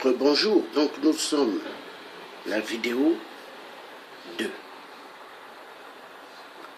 Rebonjour, donc nous sommes la vidéo 2.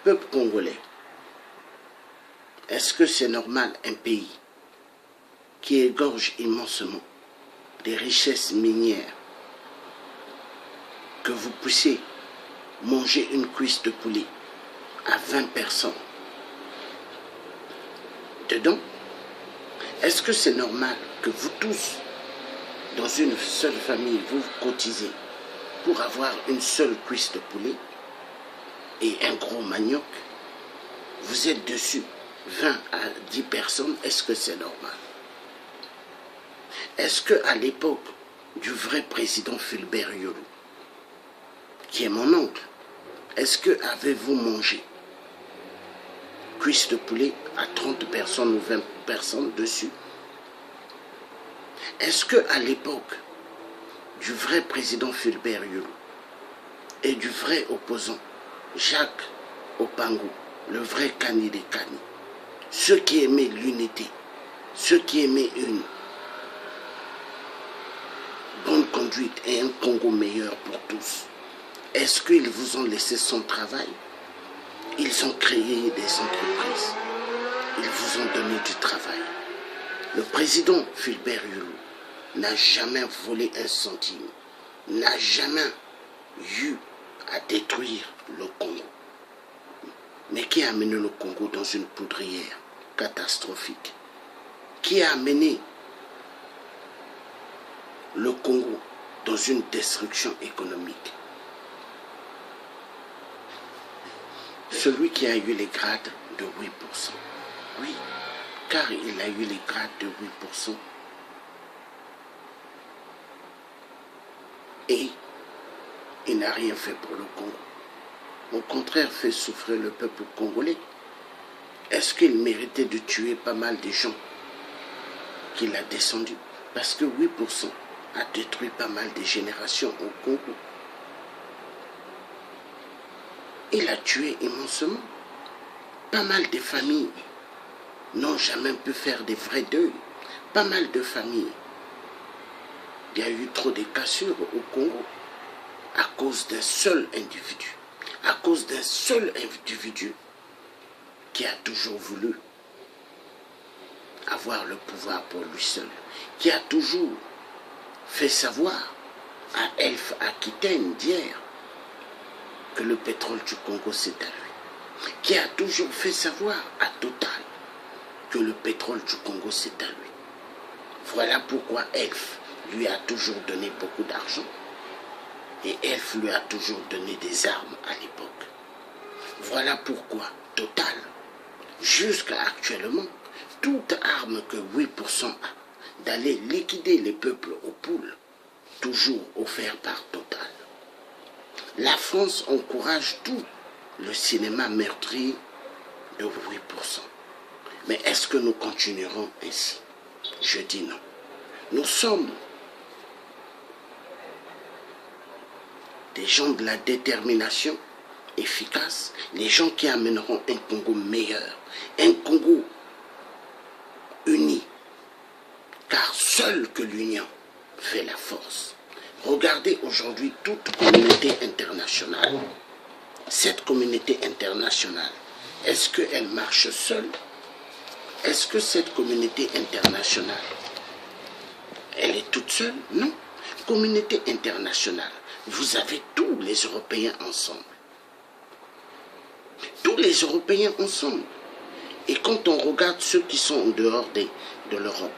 Peuple congolais, est-ce que c'est normal un pays qui égorge immensement des richesses minières que vous puissiez manger une cuisse de poulet à 20 personnes dedans? Est-ce que c'est normal que vous tous, dans une seule famille, vous cotisez pour avoir une seule cuisse de poulet et un gros manioc? Vous êtes dessus 20 à 10 personnes, est-ce que c'est normal? Est-ce qu'à l'époque du vrai président Fulbert Yolo, qui est mon oncle, est-ce que avez-vous mangé cuisse de poulet à 30 personnes ou 20 personnes dessus? Est-ce qu'à l'époque du vrai président Fulbert Yolo et du vrai opposant Jacques Opango, le vrai Kani des Kani, ceux qui aimaient l'unité, ceux qui aimaient une bonne conduite et un Congo meilleur pour tous, est-ce qu'ils vous ont laissé sans travail? Ils ont créé des entreprises, ils vous ont donné du travail. Le président Fulbert Yolo n'a jamais volé un centime, n'a jamais eu à détruire le Congo. Mais qui a amené le Congo dans une poudrière catastrophique? Qui a amené le Congo dans une destruction économique? Celui qui a eu les grades de 8%. Oui, car il a eu les grades de 8%. Et il n'a rien fait pour le Congo. Au contraire, fait souffrir le peuple congolais. Est-ce qu'il méritait de tuer pas mal de gens qu'il a descendus? Parce que 8% a détruit pas mal de générations au Congo. Il a tué immensement. Pas mal de familles n'ont jamais pu faire des vrais deuils. Pas mal de familles. Il y a eu trop de cassures au Congo à cause d'un seul individu. À cause d'un seul individu qui a toujours voulu avoir le pouvoir pour lui seul. Qui a toujours fait savoir à Elf Aquitaine d'hier que le pétrole du Congo c'est à lui. Qui a toujours fait savoir à Total que le pétrole du Congo c'est à lui. Voilà pourquoi Elf lui a toujours donné beaucoup d'argent. Et Elf lui a toujours donné des armes à l'époque. Voilà pourquoi Total, jusqu'à actuellement, toute arme que 8% a d'aller liquider les peuples aux poules, toujours offert par Total. La France encourage tout le cinéma meurtrier de 8%. Mais est-ce que nous continuerons ainsi? Je dis non. Nous sommes des gens de la détermination efficace, les gens qui amèneront un Congo meilleur, un Congo uni, car seule que l'union fait la force. Regardez aujourd'hui toute communauté internationale. Cette communauté internationale, est-ce qu'elle marche seule? Est-ce que cette communauté internationale, elle est toute seule? Non. Communauté internationale, vous avez tous les Européens ensemble. Tous les Européens ensemble. Et quand on regarde ceux qui sont en dehors de l'Europe,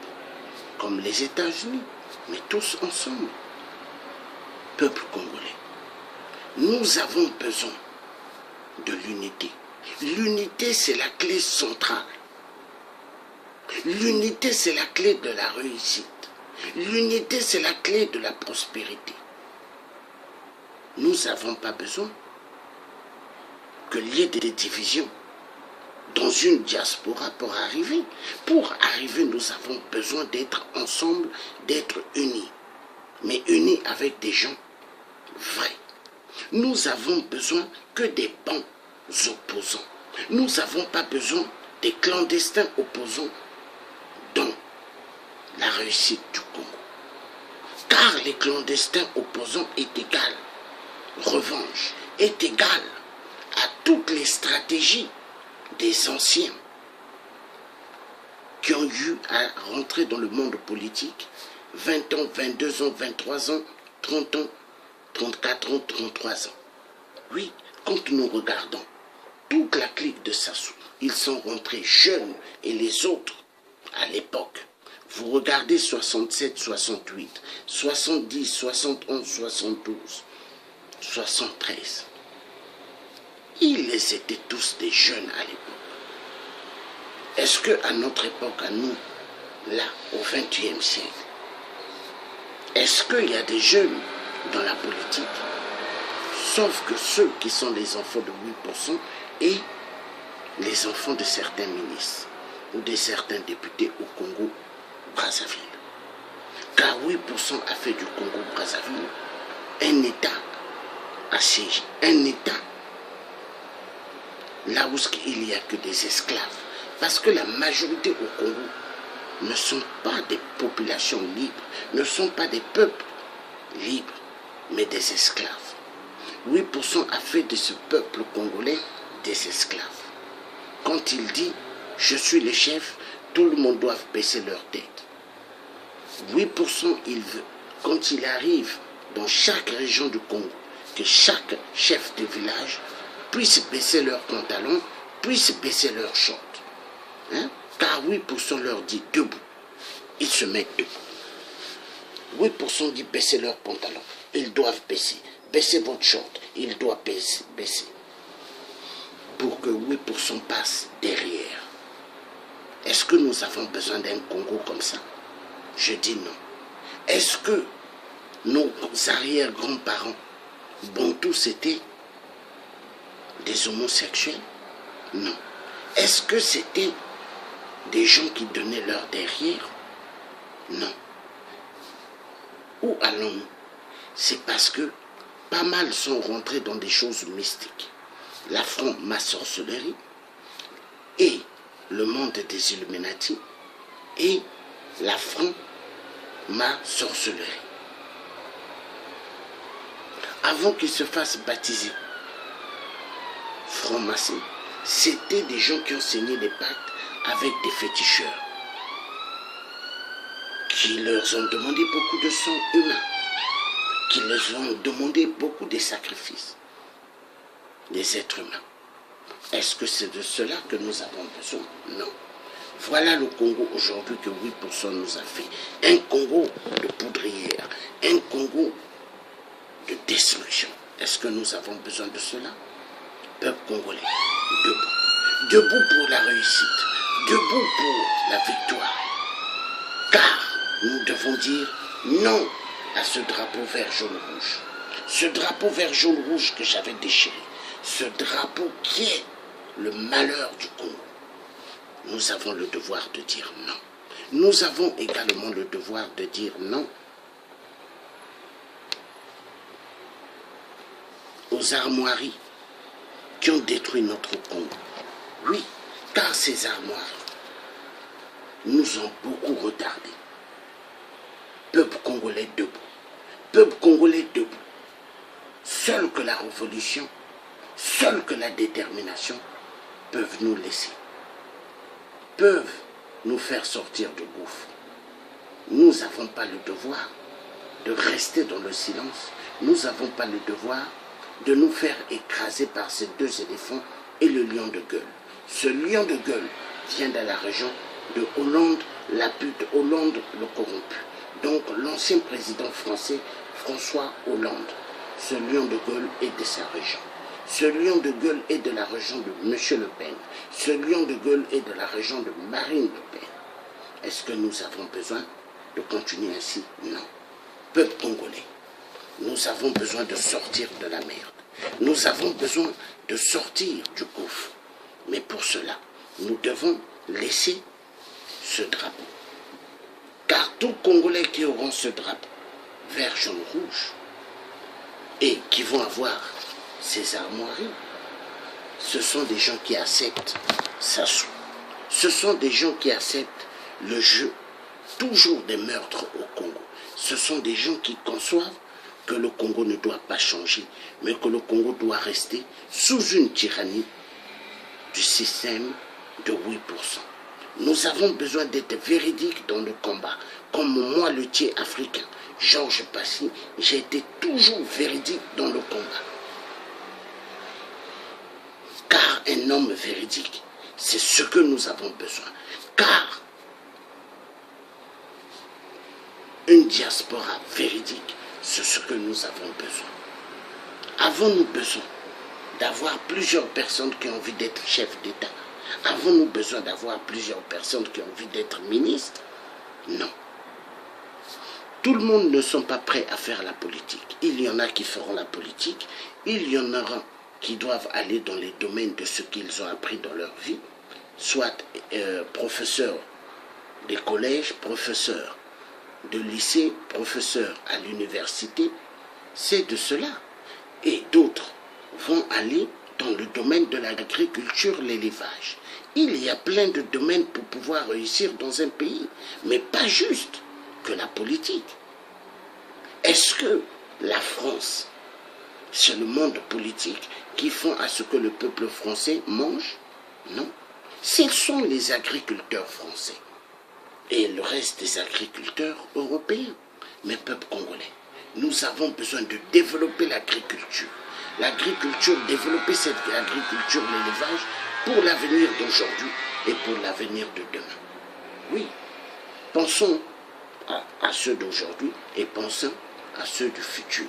comme les États-Unis, mais tous ensemble, peuple congolais, nous avons besoin de l'unité. L'unité, c'est la clé centrale. L'unité, c'est la clé de la réussite. L'unité, c'est la clé de la prospérité. Nous n'avons pas besoin qu'il y ait des divisions dans une diaspora pour arriver. Pour arriver, nous avons besoin d'être ensemble, d'être unis. Mais unis avec des gens vrais. Nous avons besoin que des bons opposants. Nous n'avons pas besoin des clandestins opposants dans la réussite du Congo. car les clandestins opposants est égal, revanche, est égal à toutes les stratégies des anciens qui ont eu à rentrer dans le monde politique 20 ans, 22 ans, 23 ans, 30 ans, 34 ans, 33 ans. Oui, quand nous regardons toute la clique de Sassou, ils sont rentrés jeunes et les autres à l'époque. Vous regardez 67, 68, 70, 71, 72, 73. Ils étaient tous des jeunes à l'époque. Est-ce qu'à notre époque, à nous, là, au XXe siècle, est-ce qu'il y a des jeunes dans la politique? Sauf que ceux qui sont les enfants de 8% et les enfants de certains ministres ou de certains députés au Congo-Brazzaville. Car 8% a fait du Congo-Brazzaville un État assiégé, un État là où il n'y a que des esclaves. Parce que la majorité au Congo ne sont pas des populations libres, ne sont pas des peuples libres, mais des esclaves. 8% a fait de ce peuple congolais des esclaves. Quand il dit « je suis le chef », tout le monde doit baisser leur tête. 8% il veut, quand il arrive dans chaque région du Congo, que chaque chef de village puisse baisser leurs pantalons, puisse baisser leurs shorts. Hein? Car 8% leur dit debout. Ils se mettent debout. 8% dit baisser leurs pantalons. Ils doivent baisser. Baissez votre short. Ils doivent baisser. Pour que 8% passent derrière. Est-ce que nous avons besoin d'un Congo comme ça? Je dis non. Est-ce que nos arrière-grands-parents, tous étaient des homosexuels? Non. Est-ce que c'était des gens qui donnaient leur derrière? Non. Où allons-nous? C'est parce que pas mal sont rentrés dans des choses mystiques. La franc-maçonnerie et le monde des Illuminati et la franc-maçonnerie. Avant qu'ils se fassent baptiser francs-maçons, c'était des gens qui ont signé des pactes avec des féticheurs, qui leur ont demandé beaucoup de sang humain, qui leur ont demandé beaucoup de sacrifices des êtres humains. Est-ce que c'est de cela que nous avons besoin? Non. Voilà le Congo aujourd'hui que 8% nous a fait. Un Congo de poudrière, un Congo de destruction. Est-ce que nous avons besoin de cela? Peuple congolais, debout. Debout pour la réussite, debout pour la victoire. Car nous devons dire non à ce drapeau vert, jaune, rouge. Ce drapeau vert, jaune, rouge que j'avais déchiré. Ce drapeau qui est le malheur du Congo. Nous avons le devoir de dire non. Nous avons également le devoir de dire non aux armoiries qui ont détruit notre Congo. Oui, car ces armoires nous ont beaucoup retardés. Peuple congolais debout. Peuple congolais debout. Seule que la révolution, seule que la détermination peuvent nous laisser, peuvent nous faire sortir du gouffre. Nous n'avons pas le devoir de rester dans le silence. Nous n'avons pas le devoir de nous faire écraser par ces deux éléphants et le lion de gueule. Ce lion de gueule vient de la région de Hollande, la pute Hollande, le corrompu. Donc l'ancien président français, François Hollande. Ce lion de gueule est de sa région. Ce lion de gueule est de la région de M. Le Pen. Ce lion de gueule est de la région de Marine Le Pen. Est-ce que nous avons besoin de continuer ainsi? Non. Peuple congolais, nous avons besoin de sortir de la merde. Nous avons besoin de sortir du gouffre. Mais pour cela, nous devons laisser ce drapeau. Car tous Congolais qui auront ce drapeau, vert, jaune, rouge, et qui vont avoir ces armoiries, ce sont des gens qui acceptent Sassou. Ce sont des gens qui acceptent le jeu toujours des meurtres au Congo. Ce sont des gens qui conçoivent que le Congo ne doit pas changer, mais que le Congo doit rester sous une tyrannie du système de 8%. Nous avons besoin d'être véridiques dans le combat. Comme moi, le tiers africain, Georges Passy, j'ai été toujours véridique dans le combat. Car un homme véridique, c'est ce que nous avons besoin. Car une diaspora véridique, c'est ce que nous avons besoin. Avons-nous besoin d'avoir plusieurs personnes qui ont envie d'être chefs d'État? Avons-nous besoin d'avoir plusieurs personnes qui ont envie d'être ministres? Non. Tout le monde ne sont pas prêts à faire la politique. Il y en a qui feront la politique, il y en aura qui doivent aller dans les domaines de ce qu'ils ont appris dans leur vie, soit professeurs des collèges, professeurs de lycée, professeurs à l'université, c'est de cela. Et d'autres vont aller dans le domaine de l'agriculture, l'élevage. Il y a plein de domaines pour pouvoir réussir dans un pays, mais pas juste que la politique. Est-ce que la France, c'est le monde politique qui font à ce que le peuple français mange? Non. Ce sont les agriculteurs français et le reste des agriculteurs européens. Mais peuple congolais, nous avons besoin de développer l'agriculture. L'agriculture, développer cette agriculture, l'élevage, pour l'avenir d'aujourd'hui et pour l'avenir de demain. Oui, pensons à ceux d'aujourd'hui et pensons à ceux du futur.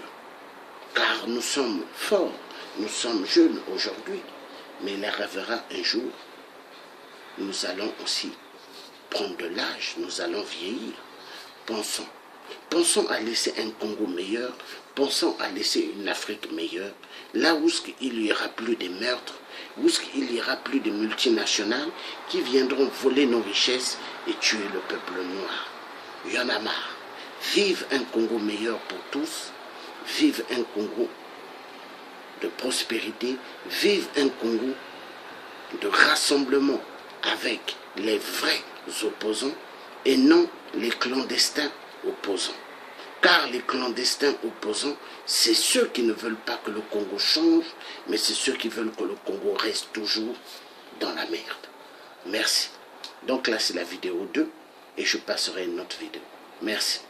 Car nous sommes forts, nous sommes jeunes aujourd'hui, mais il arrivera un jour, nous allons aussi prendre de l'âge, nous allons vieillir. Pensons à laisser un Congo meilleur, pensons à laisser une Afrique meilleure, là où il n'y aura plus de meurtres, où il n'y aura plus de multinationales qui viendront voler nos richesses et tuer le peuple noir. Il y en a marre. Vive un Congo meilleur pour tous, vive un Congo de prospérité, vive un Congo de rassemblement avec les vrais opposants et non les clandestins opposants. Car les clandestins opposants, c'est ceux qui ne veulent pas que le Congo change, mais c'est ceux qui veulent que le Congo reste toujours dans la merde. Merci. Donc là, c'est la vidéo 2 et je passerai une autre vidéo. Merci.